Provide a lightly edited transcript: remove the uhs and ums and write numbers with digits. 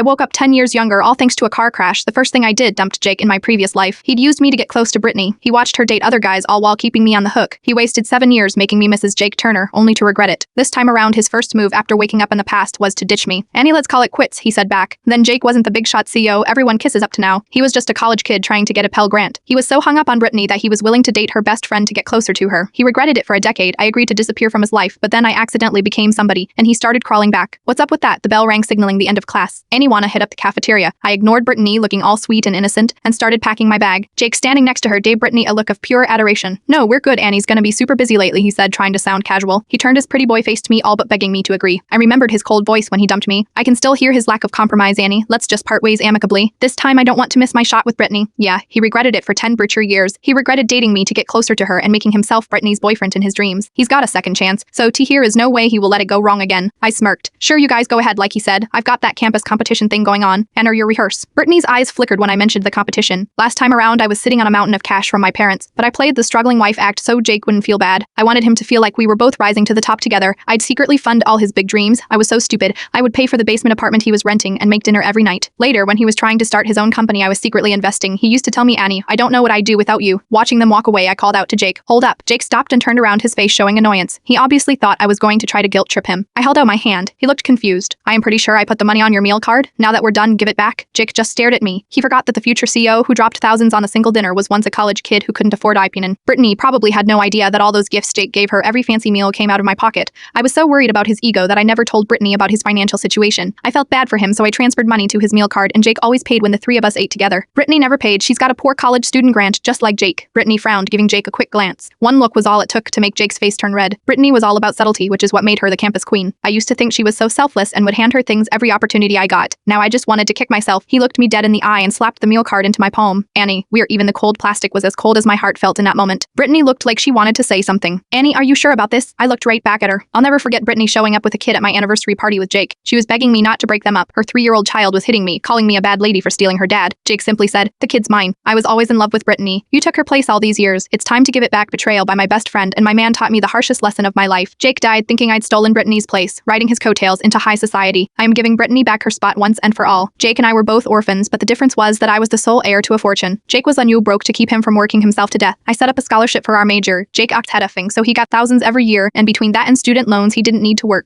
I woke up 10 years younger, all thanks to a car crash. The first thing I did, dumped Jake in my previous life. He'd used me to get close to Brittany. He watched her date other guys, all while keeping me on the hook. He wasted 7 years making me Mrs. Jake Turner, only to regret it. This time around, his first move after waking up in the past was to ditch me. Annie, let's call it quits, he said back. Then Jake wasn't the big shot CEO everyone kisses up to now. He was just a college kid trying to get a Pell Grant. He was so hung up on Brittany that he was willing to date her best friend to get closer to her. He regretted it for a decade. I agreed to disappear from his life, but then I accidentally became somebody, and he started crawling back. What's up with that? The bell rang, signaling the end of class. Annie wanna hit up the cafeteria. I ignored Brittany, looking all sweet and innocent, and started packing my bag. Jake, standing next to her, gave Brittany a look of pure adoration. No, we're good. Annie's gonna be super busy lately, he said, trying to sound casual. He turned his pretty boy face to me, all but begging me to agree. I remembered his cold voice when he dumped me. I can still hear his lack of compromise. Annie, let's just part ways amicably. This time I don't want to miss my shot with Brittany. Yeah, he regretted it for 10 richer years. He regretted dating me to get closer to her and making himself Brittany's boyfriend in his dreams. He's got a second chance, so here is no way he will let it go wrong again. I smirked. Sure, you guys go ahead, like he said. I've got that campus competition thing going on. Enter your rehearse. Brittany's eyes flickered when I mentioned the competition. Last time around, I was sitting on a mountain of cash from my parents, but I played the struggling wife act so Jake wouldn't feel bad. I wanted him to feel like we were both rising to the top together. I'd secretly fund all his big dreams. I was so stupid. I would pay for the basement apartment he was renting and make dinner every night. Later, when he was trying to start his own company I was secretly investing, he used to tell me, Annie, I don't know what I'd do without you. Watching them walk away, I called out to Jake, hold up. Jake stopped and turned around, his face showing annoyance. He obviously thought I was going to try to guilt trip him. I held out my hand. He looked confused. I am pretty sure I put the money on your meal card. Now that we're done, give it back. Jake just stared at me. He forgot that the future CEO who dropped thousands on a single dinner was once a college kid who couldn't afford IPN. Brittany probably had no idea that all those gifts Jake gave her, every fancy meal, came out of my pocket. I was so worried about his ego that I never told Brittany about his financial situation. I felt bad for him, so I transferred money to his meal card, and Jake always paid when the three of us ate together. Brittany never paid. She's got a poor college student grant, just like Jake. Brittany frowned, giving Jake a quick glance. One look was all it took to make Jake's face turn red. Brittany was all about subtlety, which is what made her the campus queen. I used to think she was so selfless and would hand her things every opportunity I got. Now I just wanted to kick myself. He looked me dead in the eye and slapped the meal card into my palm. Annie, even the cold plastic was as cold as my heart felt in that moment. Brittany looked like she wanted to say something. Annie, are you sure about this? I looked right back at her. I'll never forget Brittany showing up with a kid at my anniversary party with Jake. She was begging me not to break them up. Her 3-year-old child was hitting me, calling me a bad lady for stealing her dad. Jake simply said, the kid's mine. I was always in love with Brittany. You took her place all these years. It's time to give it back. Betrayal by my best friend, and my man taught me the harshest lesson of my life. Jake died thinking I'd stolen Brittany's place, riding his coattails into high society. I am giving Brittany back her spot once and for all. Jake and I were both orphans, but the difference was that I was the sole heir to a fortune. Jake was broke to keep him from working himself to death. I set up a scholarship for our major. Jake oct head effing, so he got thousands every year, and between that and student loans, he didn't need to work.